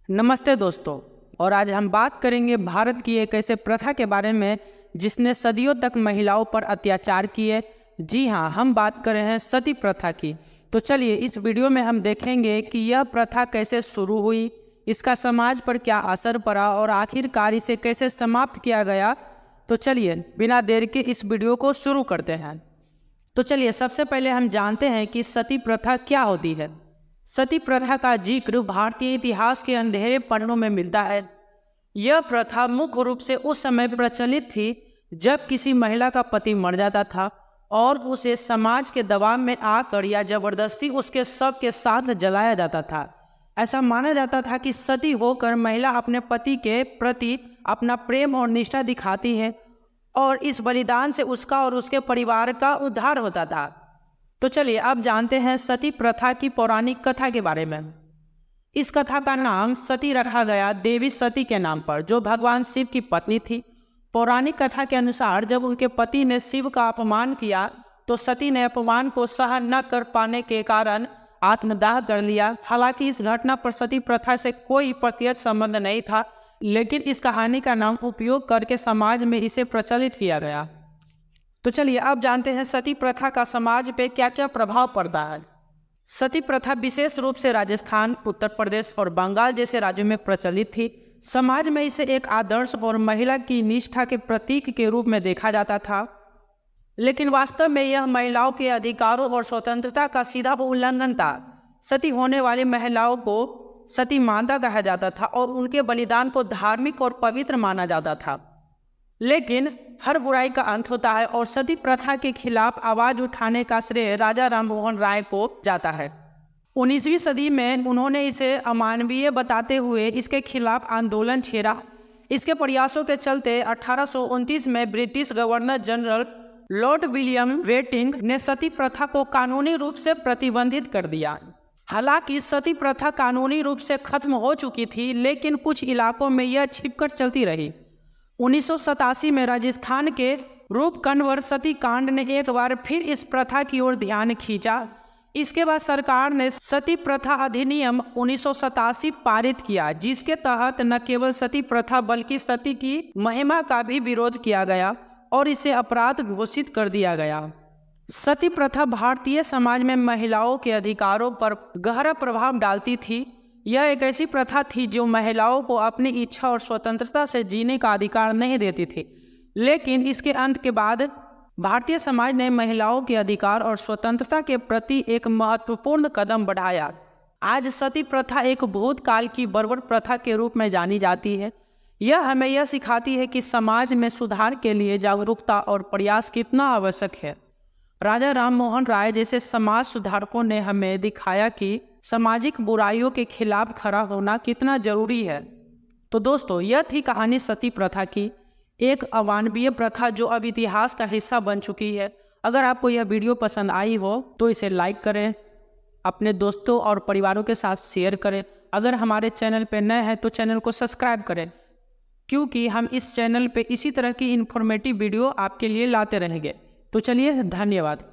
नमस्ते दोस्तों। और आज हम बात करेंगे भारत की एक ऐसे प्रथा के बारे में जिसने सदियों तक महिलाओं पर अत्याचार किए। जी हाँ, हम बात कर रहे हैं सती प्रथा की। तो चलिए इस वीडियो में हम देखेंगे कि यह प्रथा कैसे शुरू हुई, इसका समाज पर क्या असर पड़ा और आखिरकार इसे कैसे समाप्त किया गया। तो चलिए बिना देर के इस वीडियो को शुरू करते हैं। तो चलिए सबसे पहले हम जानते हैं कि सती प्रथा क्या होती है। सती प्रथा का जिक्र भारतीय इतिहास के अंधेरे पन्नों में मिलता है। यह प्रथा मुख्य रूप से उस समय प्रचलित थी जब किसी महिला का पति मर जाता था और उसे समाज के दबाव में आकर या जबरदस्ती उसके शव के साथ जलाया जाता था। ऐसा माना जाता था कि सती होकर महिला अपने पति के प्रति अपना प्रेम और निष्ठा दिखाती है और इस बलिदान से उसका और उसके परिवार का उद्धार होता था। तो चलिए अब जानते हैं सती प्रथा की पौराणिक कथा के बारे में। इस कथा का नाम सती रखा गया देवी सती के नाम पर, जो भगवान शिव की पत्नी थी। पौराणिक कथा के अनुसार जब उनके पति ने शिव का अपमान किया तो सती ने अपमान को सहन न कर पाने के कारण आत्मदाह कर लिया। हालांकि इस घटना पर सती प्रथा से कोई प्रत्यक्ष संबंध नहीं था, लेकिन इस कहानी का नाम उपयोग करके समाज में इसे प्रचलित किया गया। तो चलिए अब जानते हैं सती प्रथा का समाज पे क्या क्या प्रभाव पड़ता है। सती प्रथा विशेष रूप से राजस्थान, उत्तर प्रदेश और बंगाल जैसे राज्यों में प्रचलित थी। समाज में इसे एक आदर्श और महिला की निष्ठा के प्रतीक के रूप में देखा जाता था, लेकिन वास्तव में यह महिलाओं के अधिकारों और स्वतंत्रता का सीधा उल्लंघन था। सती होने वाली महिलाओं को सती माता कहा जाता था और उनके बलिदान को धार्मिक और पवित्र माना जाता था। लेकिन हर बुराई का अंत होता है और सती प्रथा के खिलाफ आवाज उठाने का श्रेय राजा राममोहन राय को जाता है। 19वीं सदी में उन्होंने इसे अमानवीय बताते हुए इसके खिलाफ आंदोलन छेड़ा। इसके प्रयासों के चलते 1829 में British governor general Lord William waiting ने सती प्रथा को कानूनी रूप से प्रतिबंधित कर दिया। हालांकि सती प्रथा कानूनी रूप से खत्म हो चुकी थी, लेकिन कुछ इलाकों में यह छिपकर चलती रही। 1987 में राजस्थान के रूपकनवर सती कांड ने एक बार फिर इस प्रथा की ओर ध्यान खींचा। इसके बाद सरकार ने सती प्रथा अधिनियम 1987 पारित किया, जिसके तहत न केवल सती प्रथा बल्कि सती की महिमा का भी विरोध किया गया और इसे अपराध घोषित कर दिया गया। सती प्रथा भारतीय समाज में महिलाओं के अधिकारों पर गहरा प्रभाव डालती थी। यह एक ऐसी प्रथा थी जो महिलाओं को अपनी इच्छा और स्वतंत्रता से जीने का अधिकार नहीं देती थी, लेकिन इसके अंत के बाद भारतीय समाज ने महिलाओं के अधिकार और स्वतंत्रता के प्रति एक महत्वपूर्ण कदम बढ़ाया। आज सती प्रथा एक भूतकाल की बर्बर प्रथा के रूप में जानी जाती है। यह हमें यह सिखाती है कि समाज में सुधार के लिए जागरूकता और प्रयास कितना आवश्यक है। राजा राममोहन राय जैसे समाज सुधारकों ने हमें दिखाया कि सामाजिक बुराइयों के खिलाफ खड़ा होना कितना जरूरी है। तो दोस्तों, यह थी कहानी सती प्रथा की, एक अमानवीय प्रथा जो अब इतिहास का हिस्सा बन चुकी है। अगर आपको यह वीडियो पसंद आई हो तो इसे लाइक करें, अपने दोस्तों और परिवारों के साथ शेयर करें। अगर हमारे चैनल पर नए हैं तो चैनल को सब्सक्राइब करें, क्योंकि हम इस चैनल पे इसी तरह की इन्फॉर्मेटिव वीडियो आपके लिए लाते रहेंगे। तो चलिए, धन्यवाद।